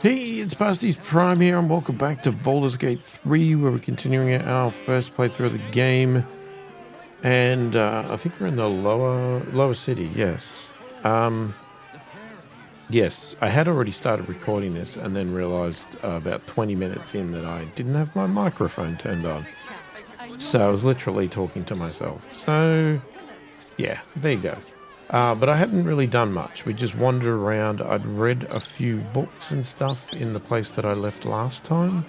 Hey, it's pasthisprime here, and welcome back to Baldur's Gate 3, where we're continuing our first playthrough of the game. And I think we're in the lower city, yes. Yes, I had already started recording this and then realized about 20 minutes in that I didn't have my microphone turned on. So I was literally talking to myself. So, yeah, there you go. But I hadn't really done much. We just wandered around. I'd read a few books and stuff in the place that I left last time.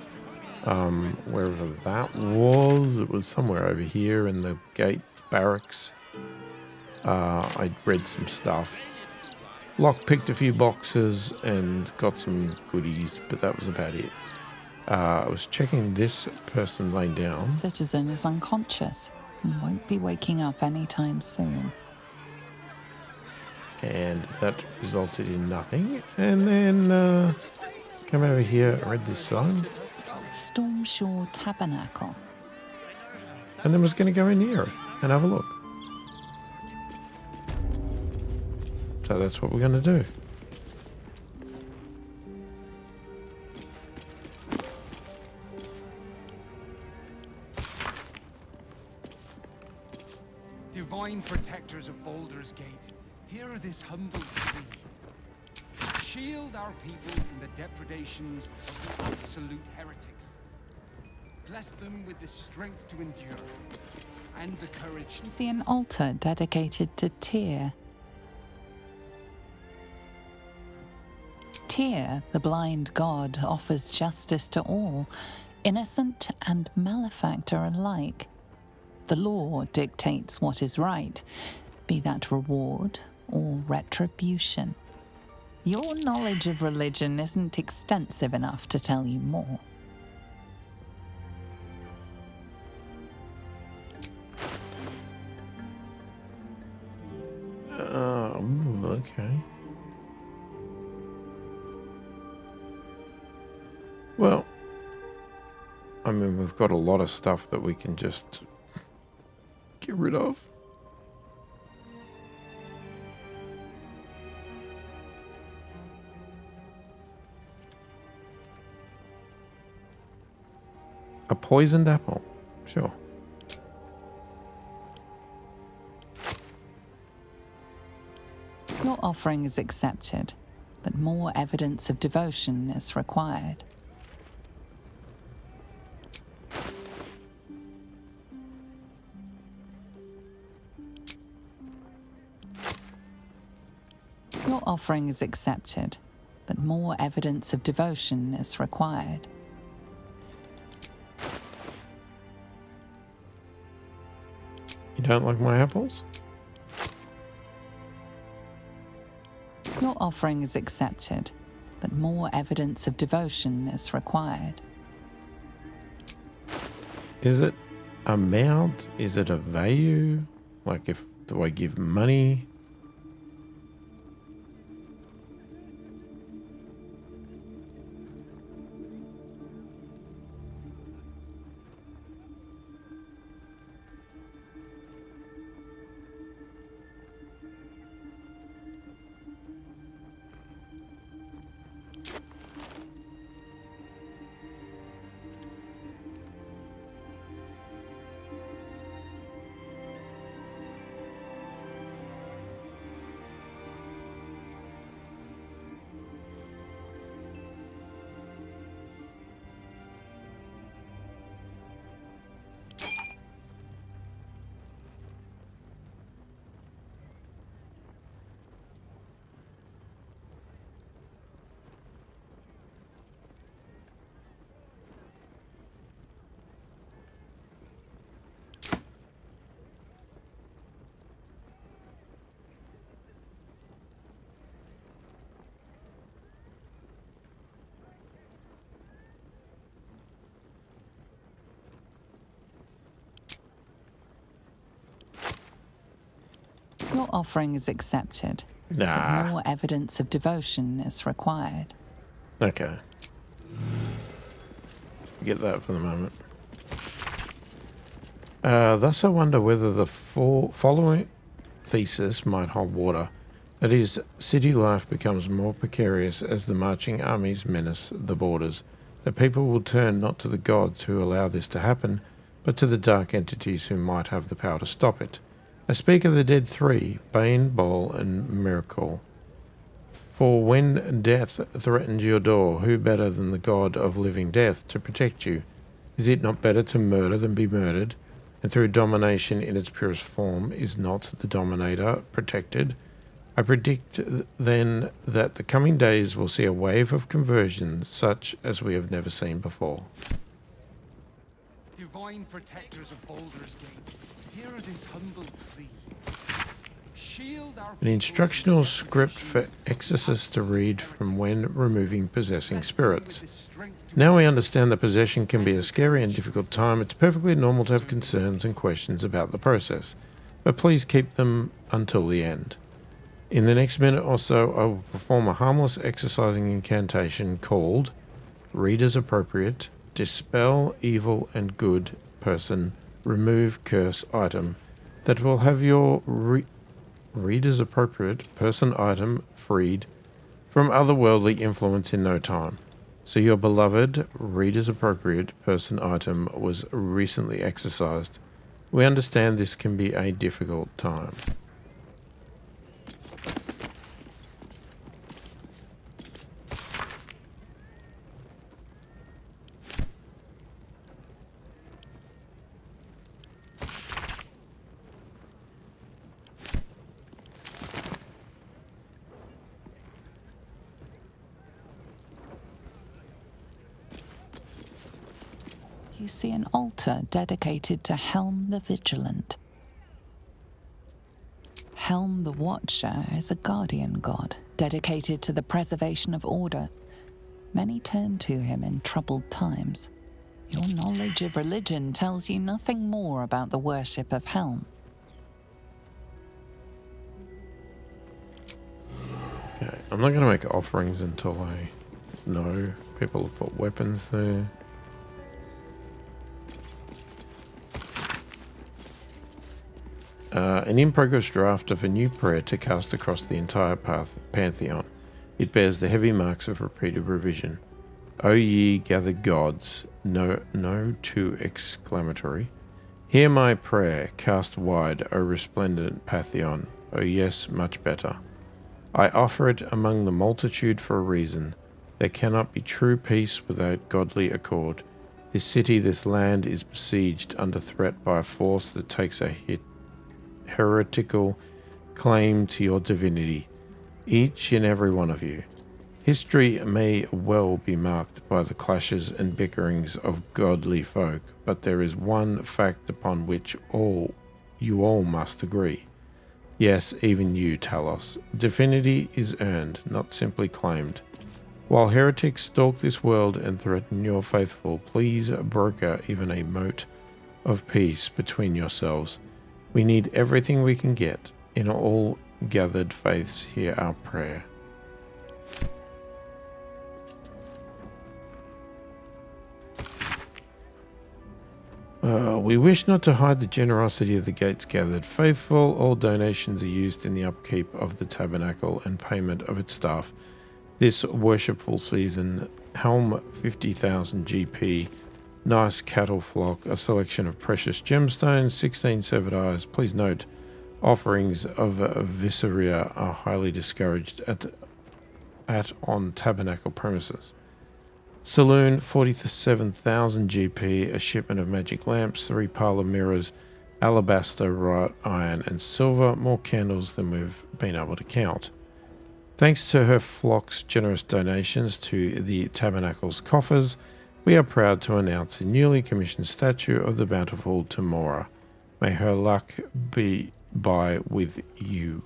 Wherever that was. It was somewhere over here in the gate barracks. I read some stuff. Lockpicked a few boxes and got some goodies, but that was about it. I was checking this person laying down. The citizen is unconscious and won't be waking up anytime soon. And that resulted in nothing. And then come over here, I read this sign. Stormshore Tabernacle. And then was going to go in here and have a look. So that's what we're going to do. Divine protectors of Baldur's Gate, hear this humble plea. Shield our people from the depredations of the absolute heretics. Bless them with the strength to endure and the courage You see an altar dedicated to Tyr. Tyr, the blind god, offers justice to all, innocent and malefactor alike. The law dictates what is right, be that reward or retribution. Your knowledge of religion isn't extensive enough to tell you more. Okay. Well, I mean, we've got a lot of stuff that we can just get rid of. A poisoned apple. Sure. Your offering is accepted, but more evidence of devotion is required. Your offering is accepted, but more evidence of devotion is required. You don't like my apples? Your offering is accepted, but more evidence of devotion is required. Is it amount? Is it a value? Like, do I give money? Your offering is accepted, but more evidence of devotion is required. Okay. Get that for the moment. Thus I wonder whether the following thesis might hold water. That is, city life becomes more precarious as the marching armies menace the borders. The people will turn not to the gods who allow this to happen, but to the dark entities who might have the power to stop it. I speak of the dead three, Bane, Bol, and Miracle. For when death threatens your door, who better than the god of living death to protect you? Is it not better to murder than be murdered? And through domination in its purest form, is not the dominator protected? I predict then that the coming days will see a wave of conversion such as we have never seen before. Divine protectors of Baldur's Gate, hear this humble plea. Shield our An instructional script for exorcists to read from when removing possessing spirits. Now we understand that possession can be a scary and difficult time. It's perfectly normal to have concerns and questions about the process, but please keep them until the end. In the next minute or so, I will perform a harmless exorcising incantation called, read as appropriate, dispel evil and good person, remove curse item, that will have your read as appropriate person item freed from otherworldly influence in no time. So your beloved read as appropriate person item was recently exorcised. We understand this can be a difficult time. You see an altar dedicated to Helm the Vigilant. Helm the Watcher is a guardian god, dedicated to the preservation of order. Many turn to him in troubled times. Your knowledge of religion tells you nothing more about the worship of Helm. Okay, I'm not going to make offerings until I know people have put weapons there. An in-progress draft of a new prayer to cast across the entire pantheon. It bears the heavy marks of repeated revision. O ye gathered gods, no too exclamatory. Hear my prayer, cast wide, O resplendent pantheon. O yes, much better. I offer it among the multitude for a reason. There cannot be true peace without godly accord. This city, this land is besieged under threat by a force that takes a heretical claim to your divinity, each and every one of you. History may well be marked by the clashes and bickerings of godly folk, but there is one fact upon which you all must agree. Yes, even you, Talos. Divinity is earned, not simply claimed. While heretics stalk this world and threaten your faithful, please broker even a mote of peace between yourselves. We need everything we can get. In all gathered faiths, hear our prayer. We wish not to hide the generosity of the gates gathered faithful. All donations are used in the upkeep of the tabernacle and payment of its staff. This worshipful season, Helm 50,000 GP, nice cattle flock, a selection of precious gemstones, 16 severed eyes. Please note, offerings of visceria are highly discouraged on tabernacle premises. Saloon, 47,000 GP, a shipment of magic lamps, 3 parlor mirrors, alabaster, wrought iron, and silver, more candles than we've been able to count. Thanks to her flock's generous donations to the tabernacle's coffers, we are proud to announce a newly commissioned statue of the bountiful Tamora. May her luck be by with you.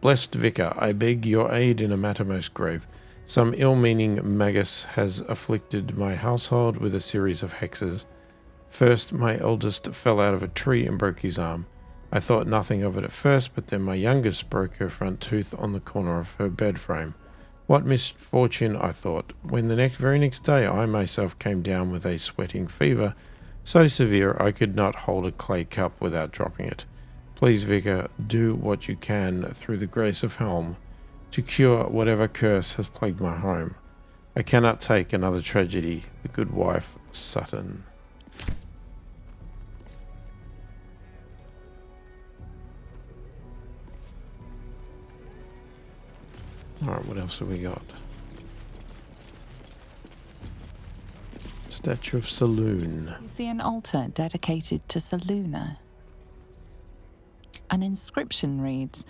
Blessed Vicar, I beg your aid in a matter most grave. Some ill-meaning magus has afflicted my household with a series of hexes. First, my eldest fell out of a tree and broke his arm. I thought nothing of it at first, but then my youngest broke her front tooth on the corner of her bed frame. What misfortune, I thought, when the very next day I myself came down with a sweating fever, so severe I could not hold a clay cup without dropping it. Please, Vicar, do what you can through the grace of Helm to cure whatever curse has plagued my home. I cannot take another tragedy. The good wife, Sutton. Alright, what else have we got? Statue of Saloon. You see an altar dedicated to Saluna. An inscription reads,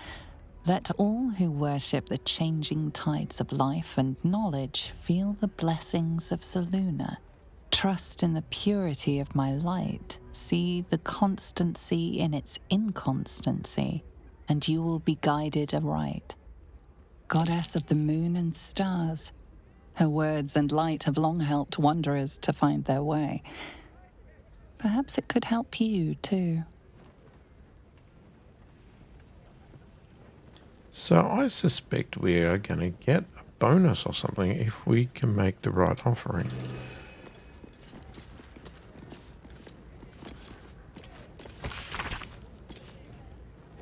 "Let all who worship the changing tides of life and knowledge feel the blessings of Saluna. Trust in the purity of my light. See the constancy in its inconstancy, and you will be guided aright. Goddess of the moon and stars. Her words and light have long helped wanderers to find their way. Perhaps it could help you too." So I suspect we are going to get a bonus or something if we can make the right offering.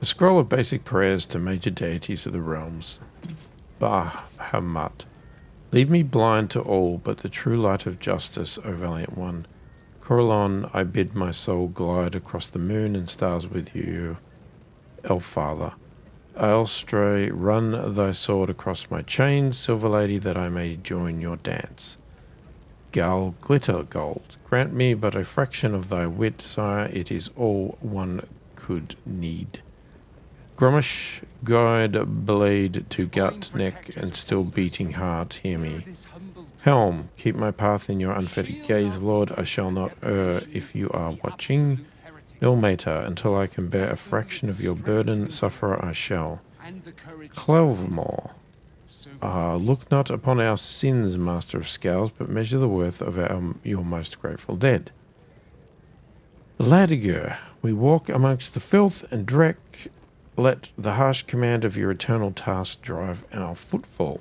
A scroll of basic prayers to major deities of the realms. Bahamut. Lead me blind to all but the true light of justice, O valiant one. Corellon, I bid my soul glide across the moon and stars with you, Elfather. Aelstray, run thy sword across my chains, Silver Lady, that I may join your dance. Gal Glitter Gold, grant me but a fraction of thy wit, sire, it is all one could need. Grummish, guide blade to gut, neck, and still beating heart, hear me. Helm, keep my path in your unfettered gaze, Lord, I shall not err if you are watching. Ilmater, until I can bear a fraction of your burden, suffer I shall. Clovermore, look not upon our sins, Master of Scales, but measure the worth of your most grateful dead. Ladiger, we walk amongst the filth and dreck. Let the harsh command of your eternal task drive our footfall.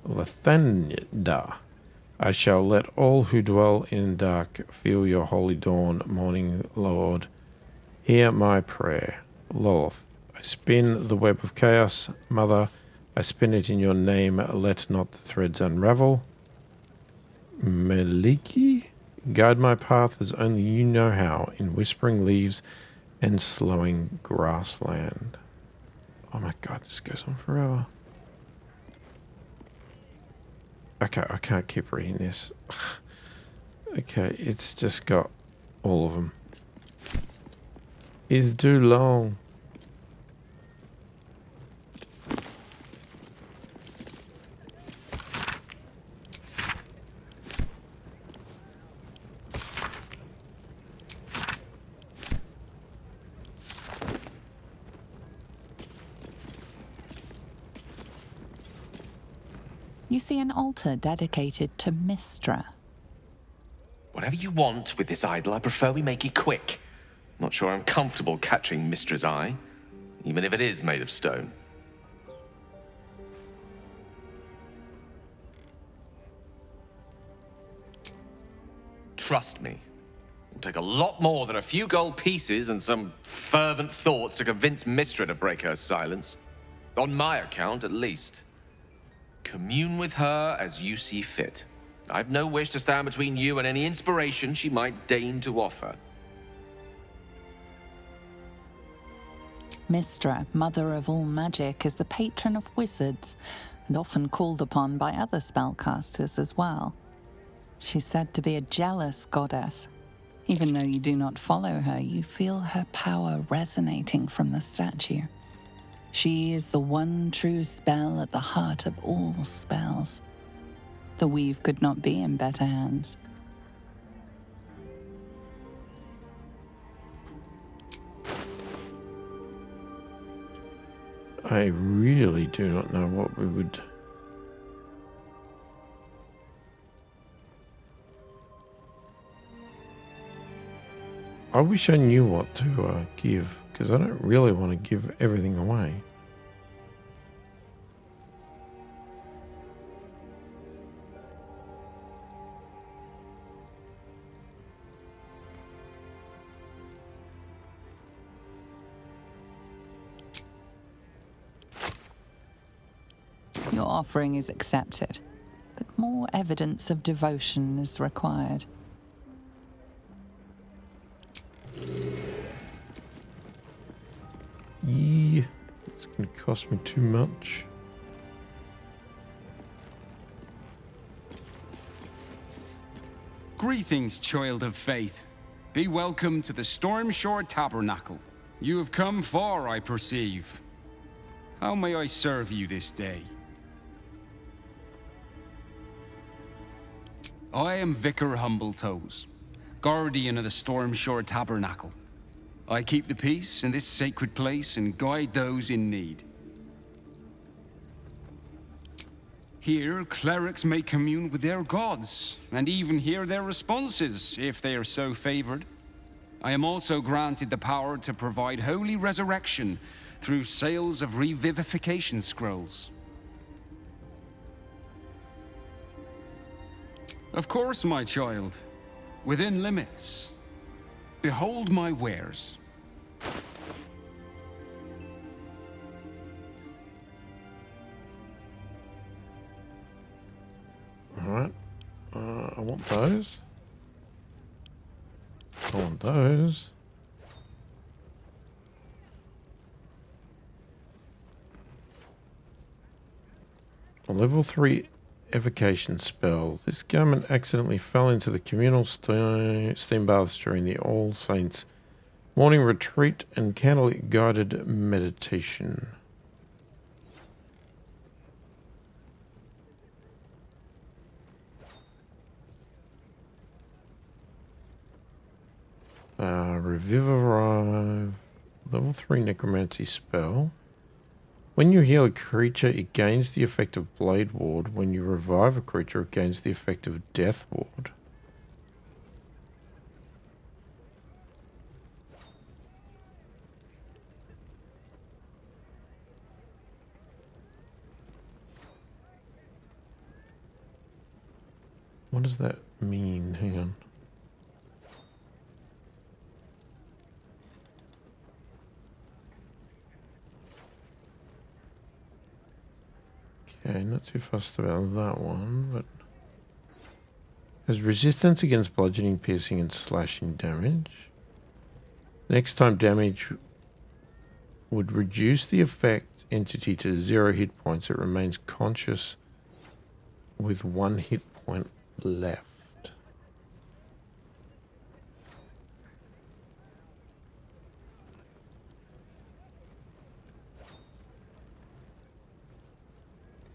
Lathanida, I shall let all who dwell in dark feel your holy dawn, morning Lord. Hear my prayer. Lolth, I spin the web of chaos. Mother, I spin it in your name. Let not the threads unravel. Meliki, guide my path as only you know how, in whispering leaves and slowing grassland. Oh my god, this goes on forever. Okay, I can't keep reading this. Okay, it's just got all of them. It's too long. You see an altar dedicated to Mistra. Whatever you want with this idol, I prefer we make it quick. Not sure I'm comfortable catching Mistra's eye, even if it is made of stone. Trust me, it'll take a lot more than a few gold pieces and some fervent thoughts to convince Mistra to break her silence. On my account, at least. Commune with her as you see fit. I've no wish to stand between you and any inspiration she might deign to offer. Mistra, mother of all magic, is the patron of wizards and often called upon by other spellcasters as well. She's said to be a jealous goddess. Even though you do not follow her, you feel her power resonating from the statue. She is the one true spell at the heart of all spells. The weave could not be in better hands. I really do not know what we would... I wish I knew what to give, because I don't really want to give everything away. Your offering is accepted, but more evidence of devotion is required. Yeah, it's going to cost me too much. Greetings, child of faith. Be welcome to the Stormshore Tabernacle. You have come far, I perceive. How may I serve you this day? I am Vicar Humbletoes, guardian of the Stormshore Tabernacle. I keep the peace in this sacred place and guide those in need. Here, clerics may commune with their gods, and even hear their responses, if they are so favored. I am also granted the power to provide holy resurrection through sales of revivification scrolls. Of course, my child, within limits. Behold my wares. Alright. I want those. I want those. A level 3 evocation spell. This garment accidentally fell into the communal steam baths during the All Saints morning retreat and candlelit guided meditation. Revivifive. Level 3 necromancy spell. When you heal a creature, it gains the effect of Blade Ward. When you revive a creature, it gains the effect of Death Ward. What does that mean? Hang on. Okay, not too fussed about that one, but has resistance against bludgeoning, piercing, and slashing damage. Next time damage would reduce the effect entity to 0 hit points. It remains conscious with 1 hit point left.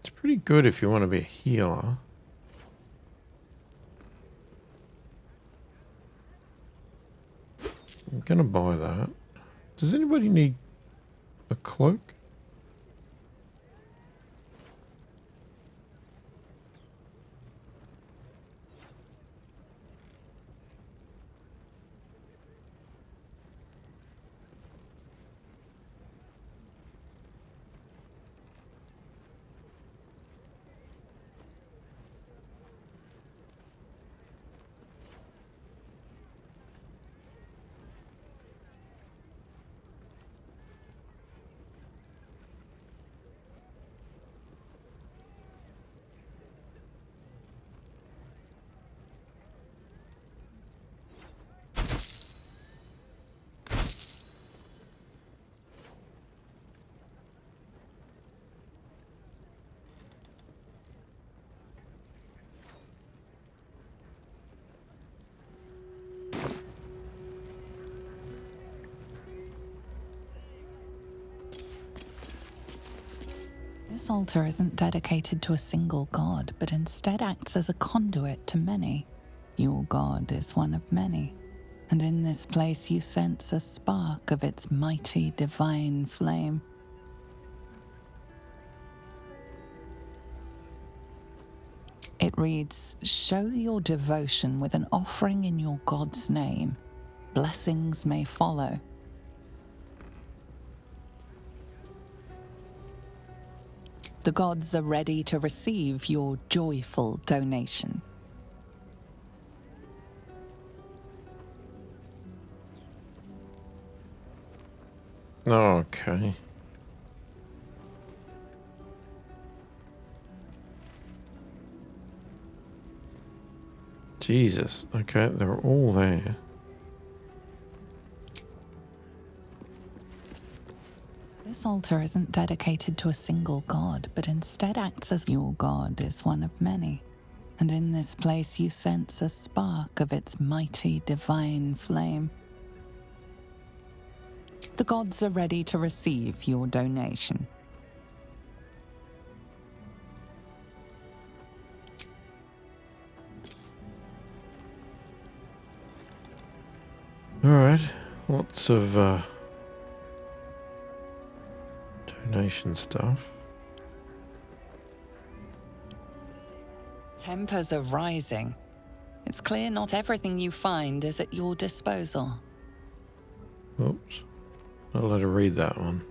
It's pretty good if you want to be a healer. I'm gonna buy that. Does anybody need a cloak? This altar isn't dedicated to a single god, but instead acts as a conduit to many. Your god is one of many, and in this place you sense a spark of its mighty divine flame. It reads, "Show your devotion with an offering in your god's name. Blessings may follow." The gods are ready to receive your joyful donation. Okay. Jesus. Okay, they're all there. This altar isn't dedicated to a single god, but instead acts as your god is one of many. And in this place you sense a spark of its mighty divine flame. The gods are ready to receive your donation. Alright, lots of donation stuff. Tempers are rising. It's clear not everything you find is at your disposal. Oops. I'll let her read that one.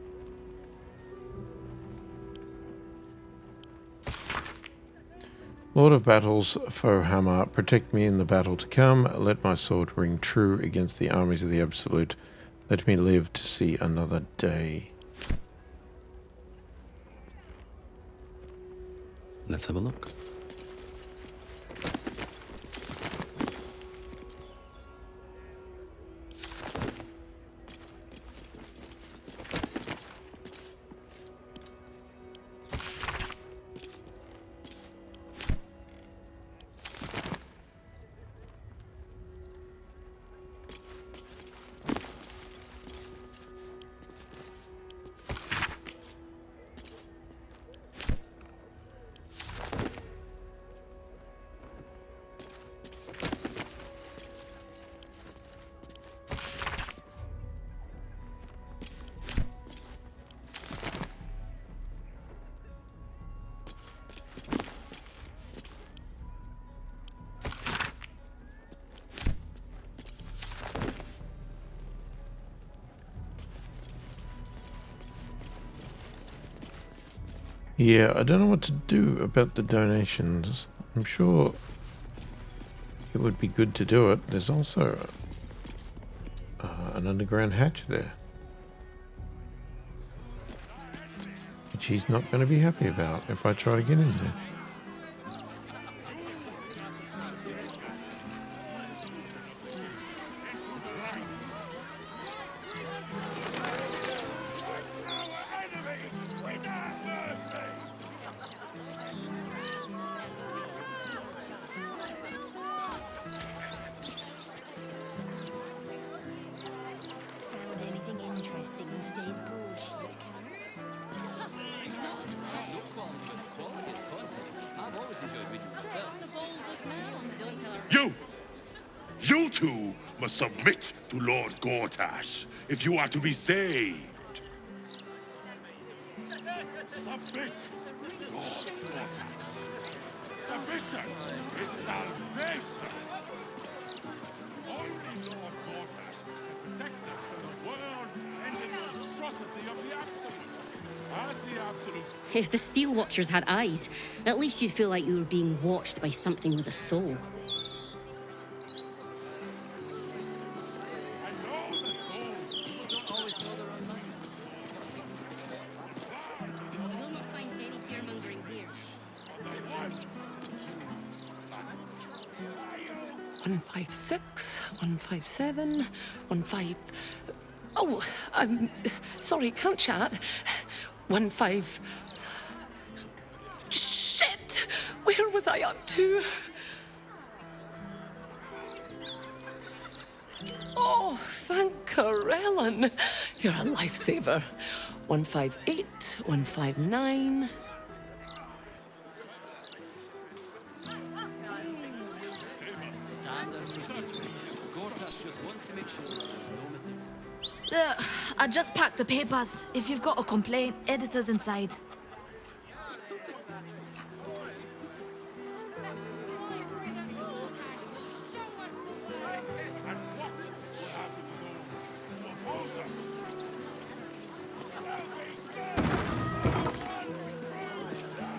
Lord of battles, foe hammer, protect me in the battle to come. Let my sword ring true against the armies of the Absolute. Let me live to see another day. Let's have a look. Yeah, I don't know what to do about the donations. I'm sure it would be good to do it. There's also an underground hatch there, which he's not going to be happy about if I try to get in there. Found anything interesting in today's broadsheet, Carrots? You two must submit to Lord Gortash if you are to be saved. Submit to Lord Gortash. Submission is salvation. Only Lord Gortash can protect us from the world-ending monstrosity of the Absolute. As the Absolute's If the Steel Watchers had eyes, at least you'd feel like you were being watched by something with a soul. You'll not find any fear-mongering here. 156, 157, 15. Oh, I'm sorry, can't chat. 15. Shit! Where was I up to? Oh, thank Corellin. You're a lifesaver. 158, 159. I just packed the papers. If you've got a complaint, editor's inside.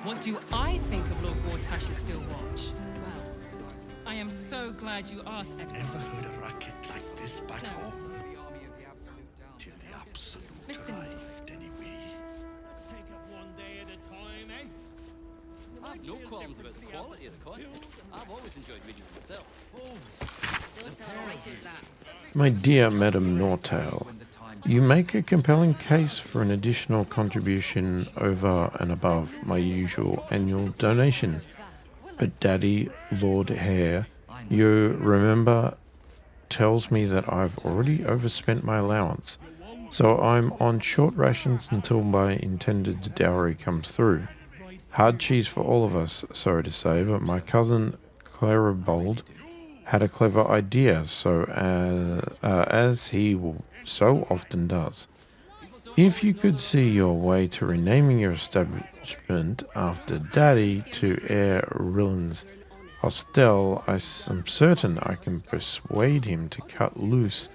What do I think of Lord Gortash's Still Watch? Well, I am so glad you asked, Edward. never heard a racket like this back No. home. The army of the Absolute down. Till the Absolute Mr. arrived, anyway. Let's take it one day at a time, eh? No qualms about the quality of the content. I've always enjoyed reading it myself. Don't tell the writers that. My dear Madame Nortail, you make a compelling case for an additional contribution over and above my usual annual donation. But Daddy, Lord Hare, you remember, tells me that I've already overspent my allowance, so I'm on short rations until my intended dowry comes through. Hard cheese for all of us, sorry to say, but my cousin Clara Bold had a clever idea, so as he so often does. If you could see your way to renaming your establishment after Daddy to Air Rillan's Hostel, I am certain I can persuade him to cut loose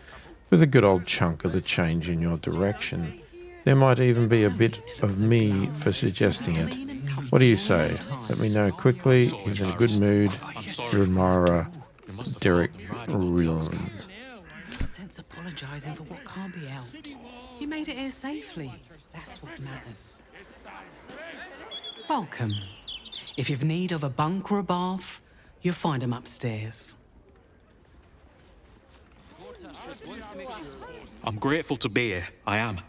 with a good old chunk of the change in your direction. There might even be a bit of me for suggesting it. What do you say? Let me know quickly. He's in a good mood. Your admirer, Derek Rilland. No sense apologising for what can't be helped. You made it here safely. That's what matters. Welcome. If you've need of a bunk or a bath, you'll find them upstairs. I'm grateful to be here, I am.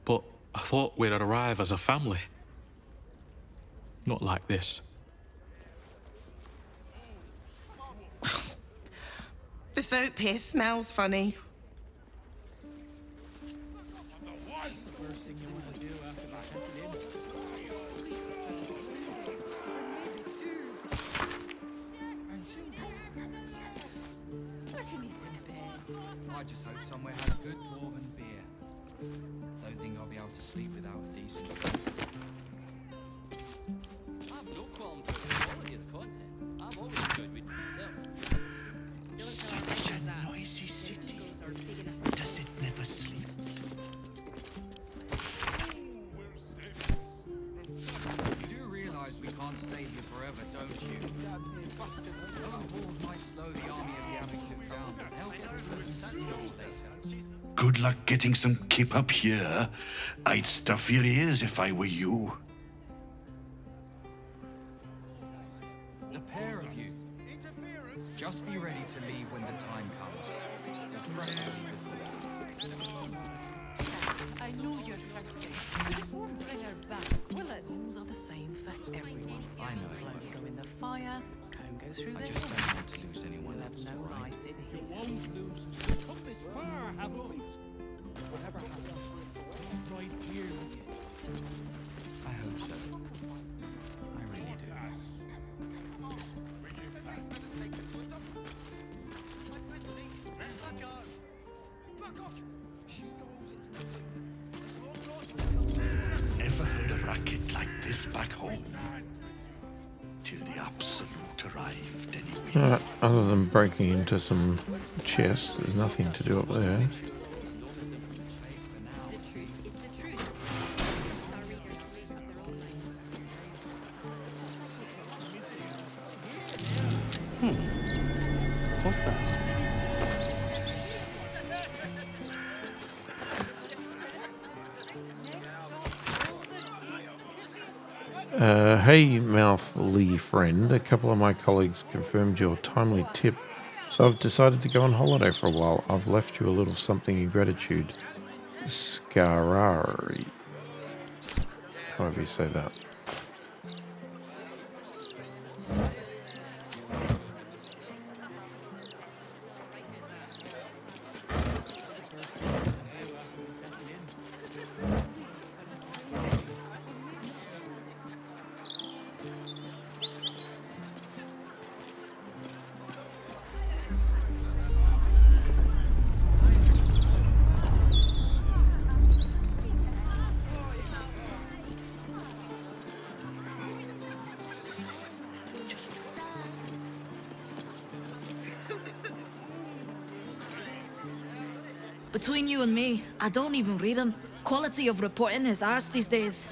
But I thought we'd arrive as a family. Not like this. The soap here smells funny. I just hope somewhere has good dwarven beer. Don't think I'll be able to sleep without a decent drink. I've no qualms about the quality of the content. I've always enjoyed reading it myself. Such a noisy city. Does it never sleep? You do realise we can't stay here forever, don't you? Those wolves might slow the army of the Advocate down, but they'll get through later. Good luck getting some kip up here. I'd stuff your ears if I were you. The pair of you. Just be ready to leave when the time comes. Preferably before. I know you're hurting, but it won't bring her back, will it? Rules are the same for everyone. I know. Clothes go in the fire, comb goes through I the just door. don't want to lose anyone We'll have else, no all right? ice in here. Won't lose us. We've come this far, haven't we? Whatever happens, we're right here with you. I hope so. I really do. Never heard a racket like this back home. Till the Absolute arrived, anyway. Other than breaking into some chests, there's nothing to do up there. The truth is the truth. Our readers make up their own minds. What's that? Hey, Mouth Lee friend, a couple of my colleagues confirmed your timely tip, so I've decided to go on holiday for a while. I've left you a little something in gratitude. Scarari. However you say that. Between you and me, I don't even read them. Quality of reporting is ours these days.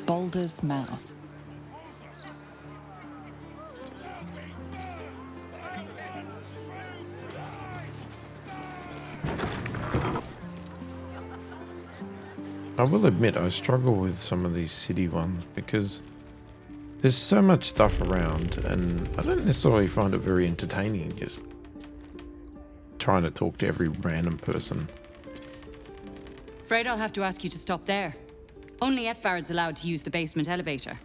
Baldur's Mouth. I will admit I struggle with some of these city ones because there's so much stuff around and I don't necessarily find it very entertaining just trying to talk to every random person. Afraid I'll have to ask you to stop there. Only Etfard's allowed to use the basement elevator.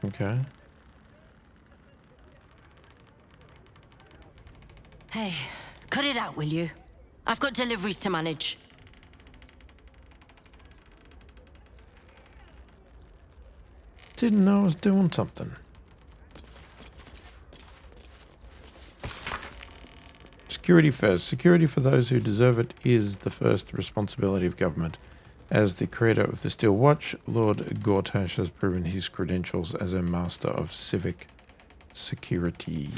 Okay. Hey, cut it out, will you? I've got deliveries to manage. Didn't know I was doing something. Security first. Security for those who deserve it is the first responsibility of government. As the creator of the Steel Watch, Lord Gortash has proven his credentials as a master of civic security.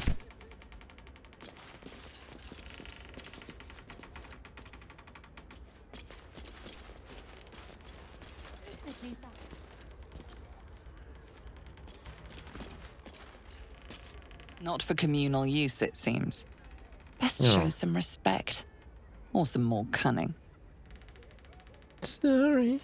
Not for communal use, it seems. Best Oh. show some respect. Or some more cunning. Sorry.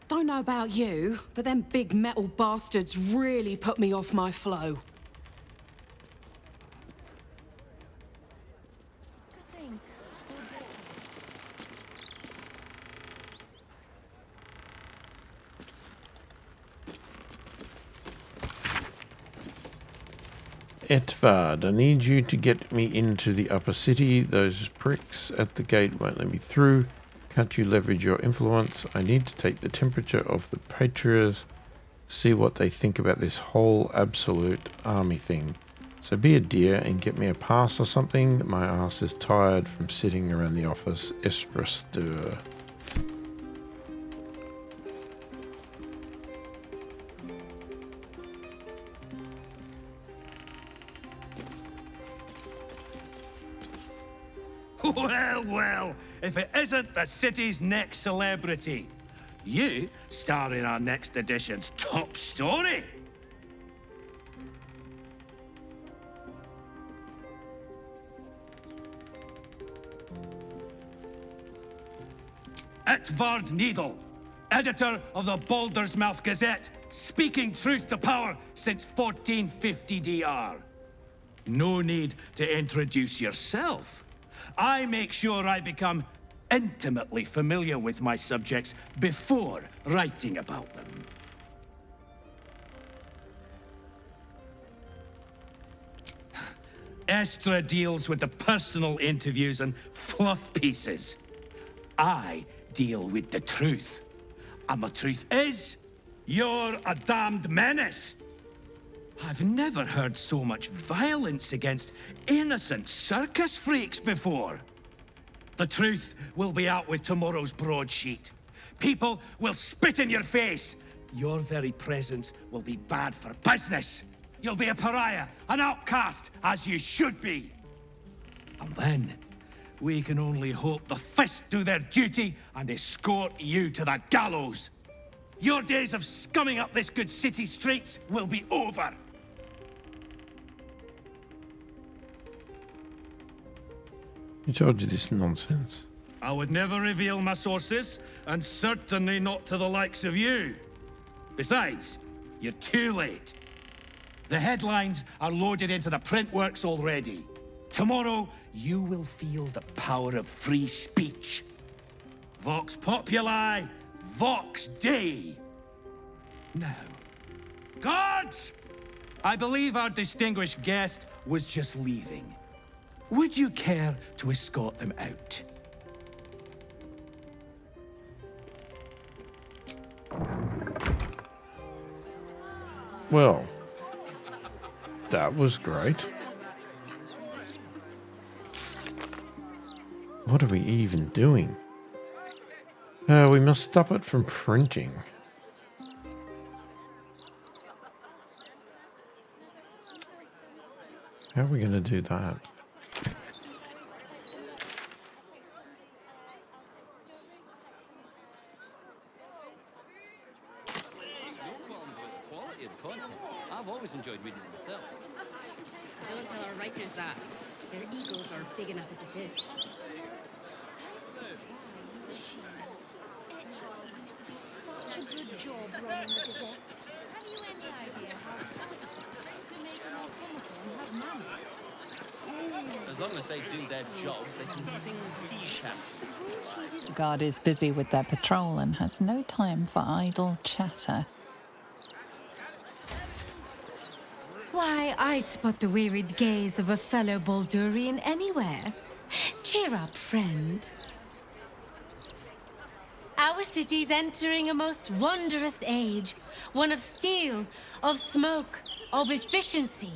Don't know about you, but them big metal bastards really put me off my flow. Etfard, I need you to get me into the upper city. Those pricks at the gate won't let me through. Can't you leverage your influence? I need to take the temperature of the patriarchs, see what they think about this whole absolute army thing. So be a dear and get me a pass or something. My ass is tired from sitting around the office. Estra stir. Well, well, if it isn't the city's next celebrity. You star in our next edition's top story. Etvard Needle, editor of the Baldur's Mouth Gazette, speaking truth to power since 1450 DR. No need to introduce yourself. I make sure I become intimately familiar with my subjects before writing about them. Estra deals with the personal interviews and fluff pieces. I deal with the truth. And the truth is, you're a damned menace. I've never heard so much violence against innocent circus freaks before. The truth will be out with tomorrow's broadsheet. People will spit in your face. Your very presence will be bad for business. You'll be a pariah, an outcast, as you should be. And then, we can only hope the fists do their duty and escort you to the gallows. Your days of scumming up this good city streets will be over. Who told you this nonsense? I would never reveal my sources, and certainly not to the likes of you. Besides, you're too late. The headlines are loaded into the print works already. Tomorrow, you will feel the power of free speech. Vox Populi, Vox Dei. Now, guards! I believe our distinguished guest was just leaving. Would you care to escort them out? Well, that was great. What are we even doing? We must stop it from printing. How are we going to do that? I've always enjoyed fighters, that. Their egos are big enough as it is. Such a good job running the Gazette. Have you any idea how to make it more comical and have manners? As long as they do their jobs, they can sing sea shanties. The guard is busy with their patrol and has no time for idle chatter. Why, I'd spot the wearied gaze of a fellow Baldurian anywhere. Cheer up, friend. Our city's entering a most wondrous age. One of steel, of smoke, of efficiency.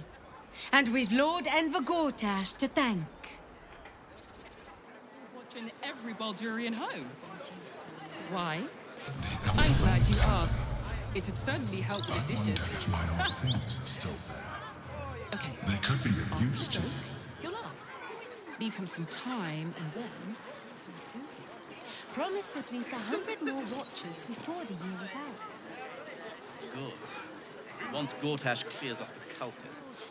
And we've Lord Envergortash to thank. Watching every Baldurian home. Why? I'm glad you asked. It'd certainly help with the dishes. Okay. They could be of use to you. You'll laugh. Leave him some time and then... Promised at least 100 more watchers before the year is out. Good. Once Gortash clears off the cultists,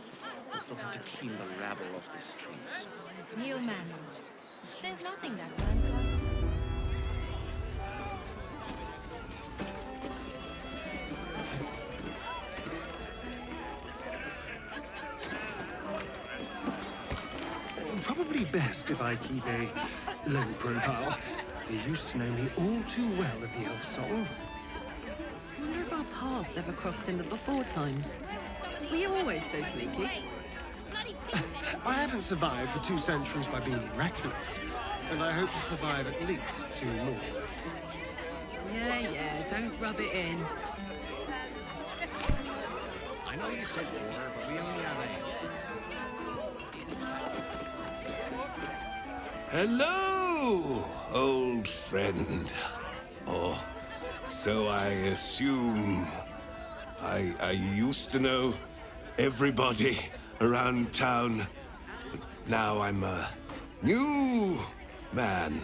we'll still have to clean the rabble off the streets. We'll manage. There's nothing that man can't do. Probably best if I keep a low profile. They used to know me all too well at the Elf Song. Wonder if our paths ever crossed in the before times. Were you always so sneaky? I haven't survived for 2 centuries by being reckless, and I hope to survive at least 2 more. Yeah, don't rub it in. I know you said war, but we only have aim. Hello, old friend. Oh, so I assume I used to know everybody around town, but now I'm a new man.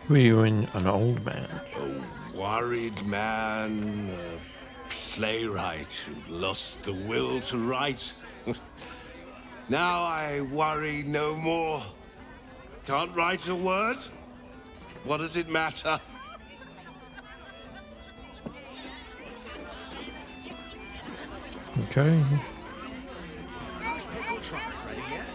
Were you an old man? A worried man, a playwright who lost the will to write. Now I worry no more. Can't write a word? What does it matter? Okay. Those pickled trotters ready yet?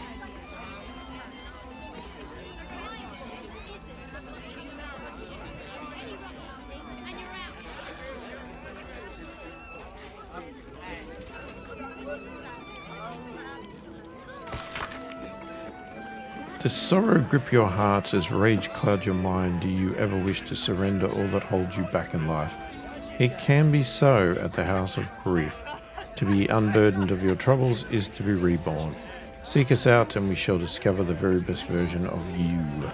Does sorrow grip your heart as rage cloud your mind? Do you ever wish to surrender all that holds you back in life? It can be so at the House of Grief. To be unburdened of your troubles is to be reborn. Seek us out and we shall discover the very best version of you.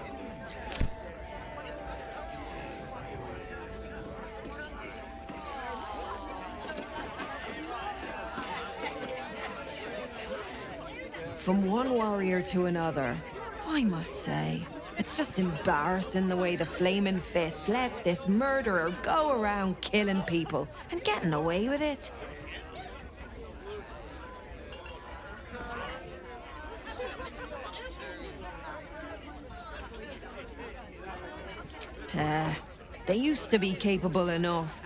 From one warrior to another, I must say, it's just embarrassing the way the Flaming Fist lets this murderer go around killing people and getting away with it. They used to be capable enough,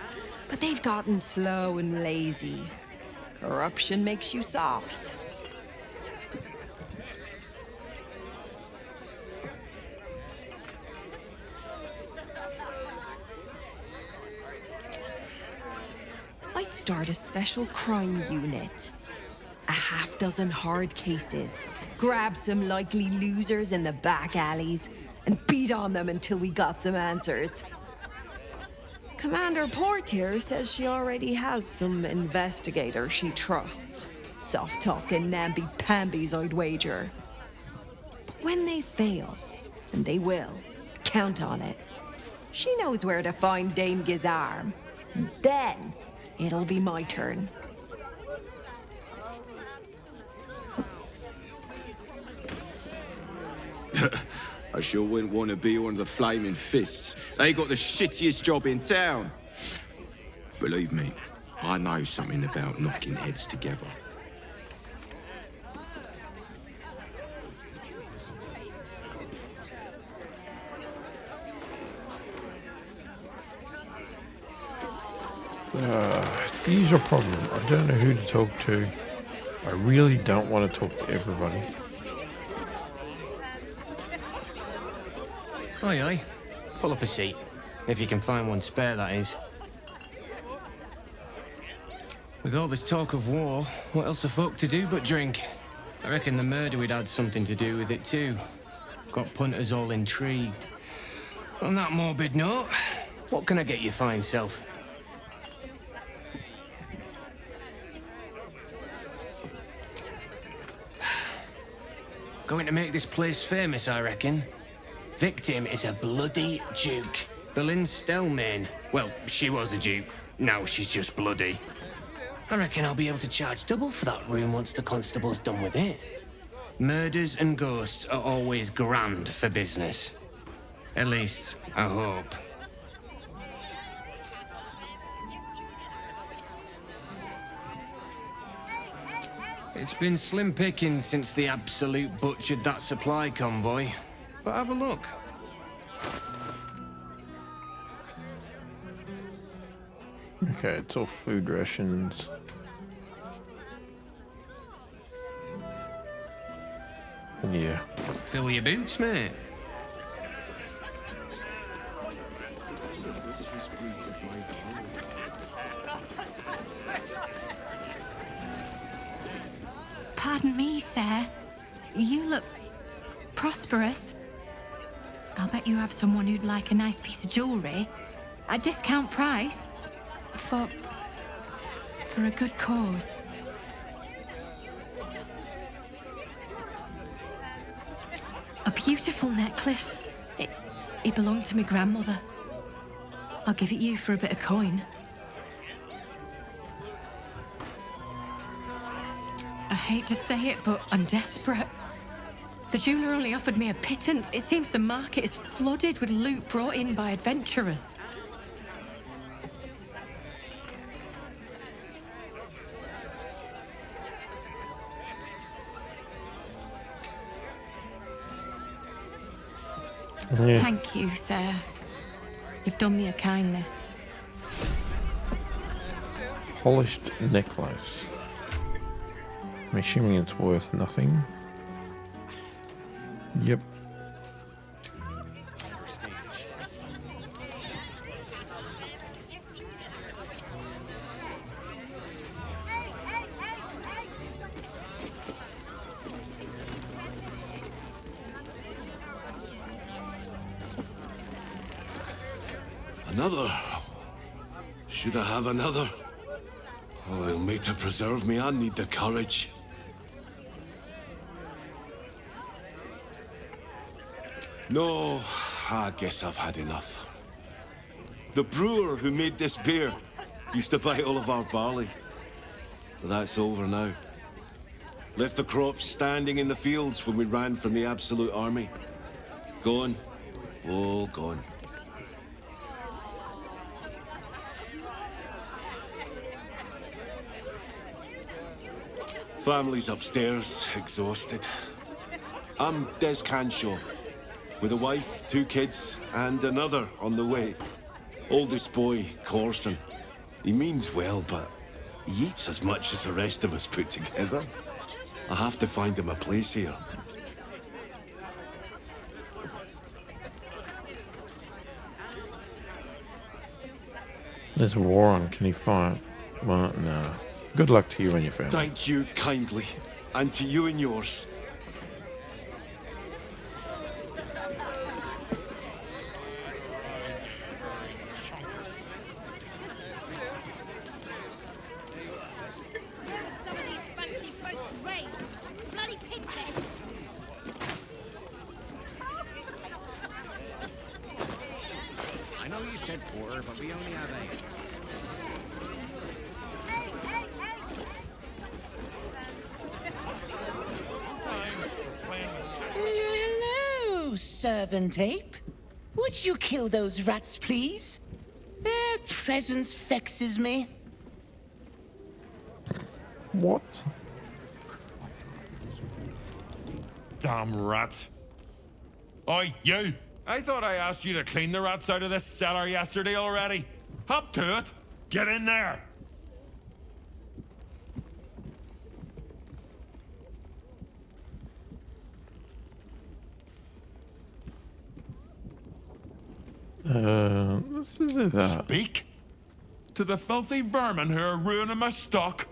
but they've gotten slow and lazy. Corruption makes you soft. I'd start a special crime unit. A half-dozen hard cases. Grab some likely losers in the back alleys and beat on them until we got some answers. Commander Portier says she already has some investigators she trusts. Soft-talking namby-pambies, I'd wager. But when they fail, and they will, count on it, she knows where to find Dame Gizarm. Then it'll be my turn. I sure wouldn't want to be one of the Flaming Fists. They got the shittiest job in town. Believe me, I know something about knocking heads together. It's the usual problem. I don't know who to talk to. I really don't want to talk to everybody. Aye, aye. Pull up a seat. If you can find one spare, that is. With all this talk of war, what else are folk to do but drink? I reckon the murder we'd had something to do with it too. Got punters all intrigued. On that morbid note, what can I get you fine self? Going to make this place famous, I reckon. Victim is a bloody duke. Boleyn Stelmane. Well, she was a duke. Now she's just bloody. I reckon I'll be able to charge double for that room once the constable's done with it. Murders and ghosts are always grand for business. At least, I hope. It's been slim pickings since the Absolute butchered that supply convoy. But have a look. Okay, it's all food rations. Yeah. Fill your boots, mate. Pardon me, sir. You look prosperous. I'll bet you have someone who'd like a nice piece of jewellery at discount price for a good cause. A beautiful necklace. It belonged to my grandmother. I'll give it you for a bit of coin. I hate to say it, but I'm desperate. The jeweller only offered me a pittance. It seems the market is flooded with loot brought in by adventurers. Yeah. Thank you, sir. You've done me a kindness. Polished necklace. I'm assuming it's worth nothing. Yep. Another? Should I have another? Oh, it'll make to preserve me. I need the courage. No, I guess I've had enough. The brewer who made this beer used to buy all of our barley. But that's over now. Left the crops standing in the fields when we ran from the Absolute army. Gone. All gone. Family's upstairs, exhausted. I'm Des Canshaw, with a wife, 2 kids, and another on the way. Oldest boy, Corson. He means well, but he eats as much as the rest of us put together. I have to find him a place here. There's a war on. Can he fight? Well, no. Good luck to you and your family. Thank you kindly, and to you and yours. I know you said porter, but we only have 8. Hello, servant ape. Would you kill those rats, please? They're presence vexes me. What? Damn rats. Oi, you! I thought I asked you to clean the rats out of this cellar yesterday already. Hop to it. Get in there. This is that. Speak? To the filthy vermin who are ruining my stock?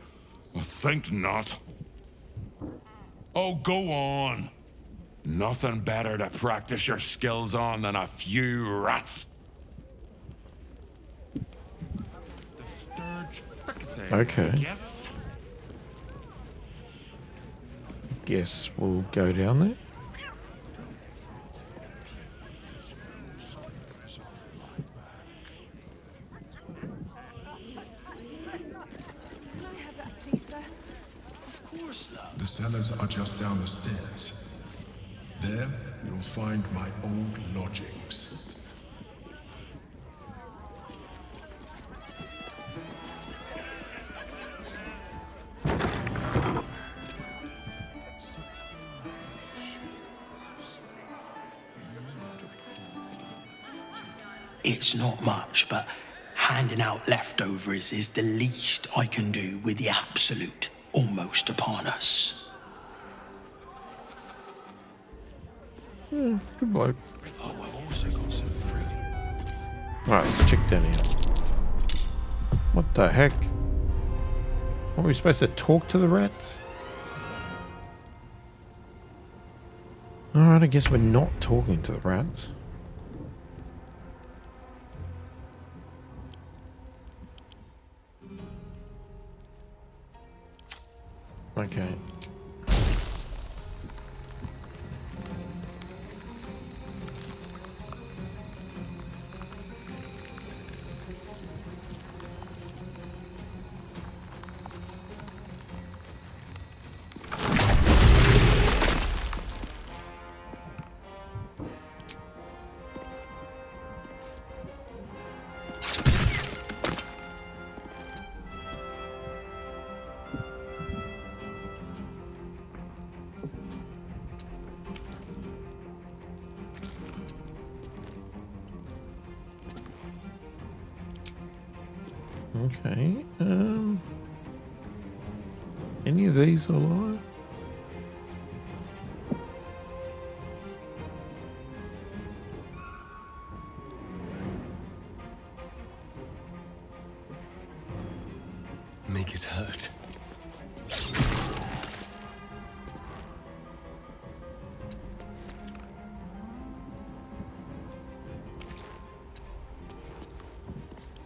I think not. Oh, go on. Nothing better to practice your skills on than a few rats. The Sturge fixate, Okay. Yes. Guess we'll go down there. The cellars are just down the stairs. There, you'll find my old lodgings. It's not much, but handing out leftovers is the least I can do with the absolute almost upon us. Good bloke. Oh, I've also got some fruit. Alright, let's check down here. What the heck? Are we supposed to talk to the rats? Alright, I guess we're not talking to the rats. Okay. Okay, any of these alive? Make it hurt.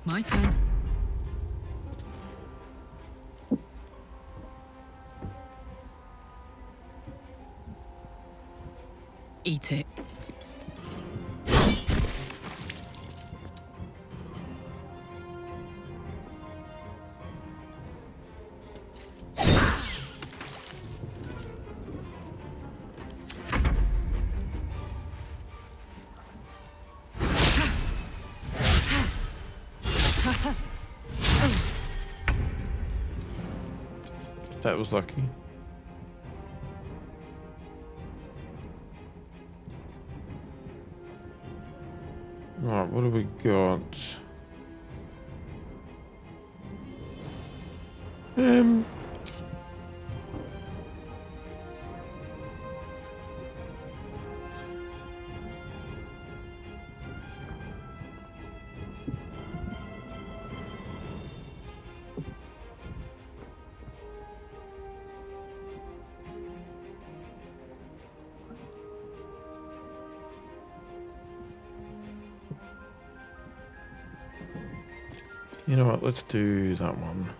My turn. Eat it. That was lucky. Right, what have we got? You know what, let's do that one.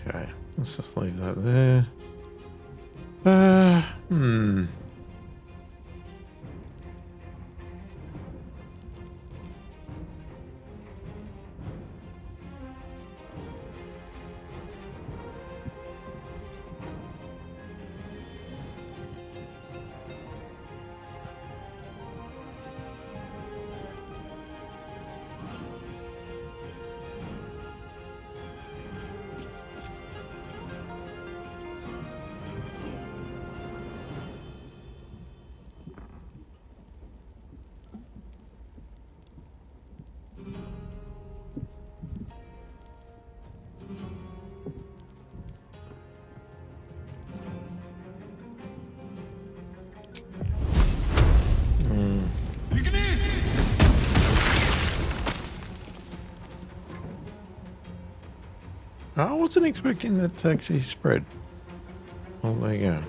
Okay, let's just leave that there. I wasn't expecting that to actually spread. Oh, there you go.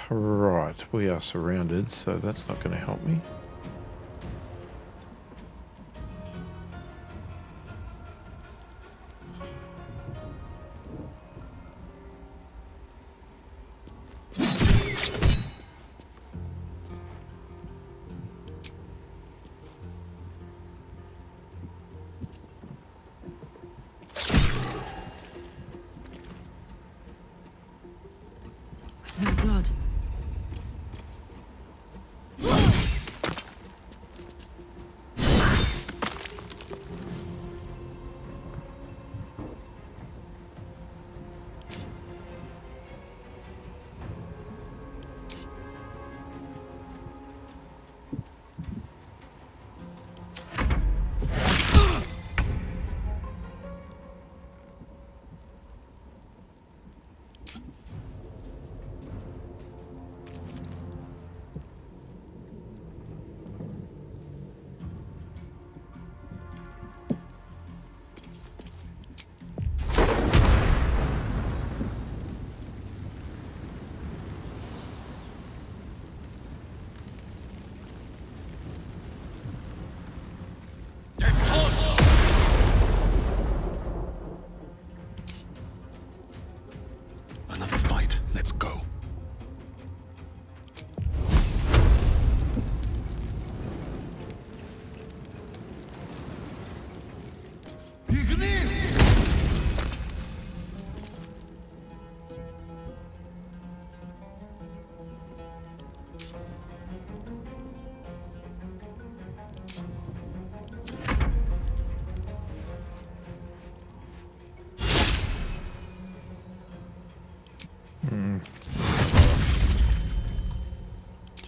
Right, we are surrounded, so that's not going to help me. I smell blood. Another fight. Let's go.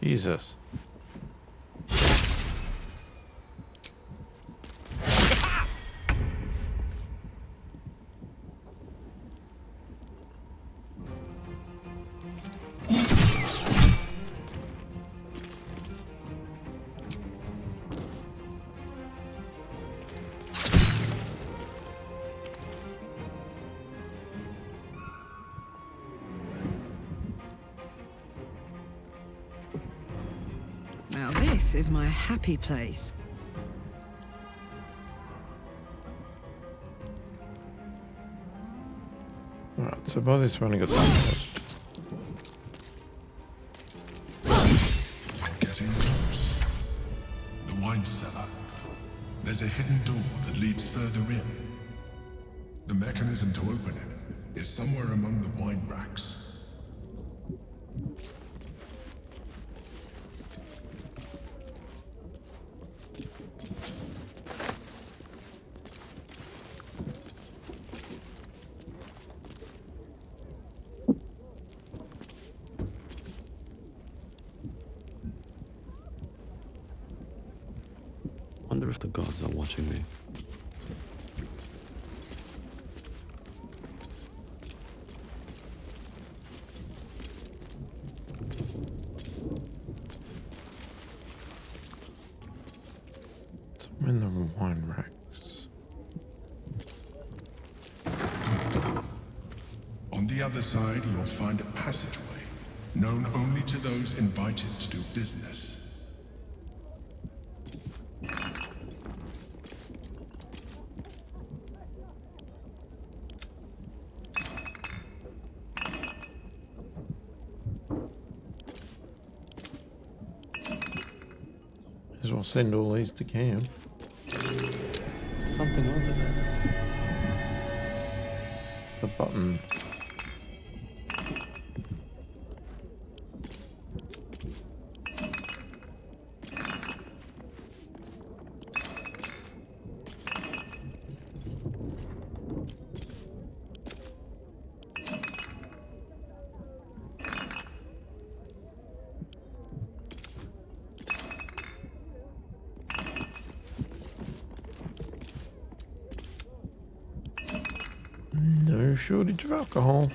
Jesus. Now this is my happy place. Right, so by this one I got the You're getting close. The wine cellar. There's a hidden door that leads further in. The mechanism to open it is somewhere among the wine racks. Wonder if the gods are watching me. other side, you'll find a passageway, known only to those invited to do business. May as well send all these to camp. Something over there. The button. No shortage of alcohol.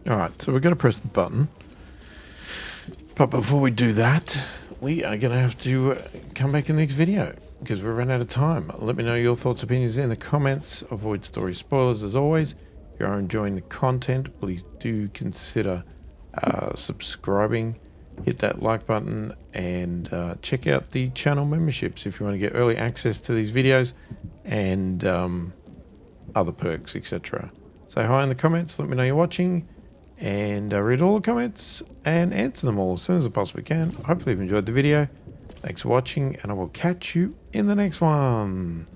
Alright, so we're going to press the button. But before we do that, we are going to have to come back in the next video because we've run out of time. Let me know your thoughts, opinions in the comments. Avoid story spoilers as always. If you are enjoying the content, please do consider subscribing. Hit that like button and check out the channel memberships if you want to get early access to these videos and other perks, etc. Say hi in the comments, let me know you're watching, and read all the comments and answer them all as soon as I possibly can. Hopefully you've enjoyed the video. Thanks for watching, and I will catch you in the next one.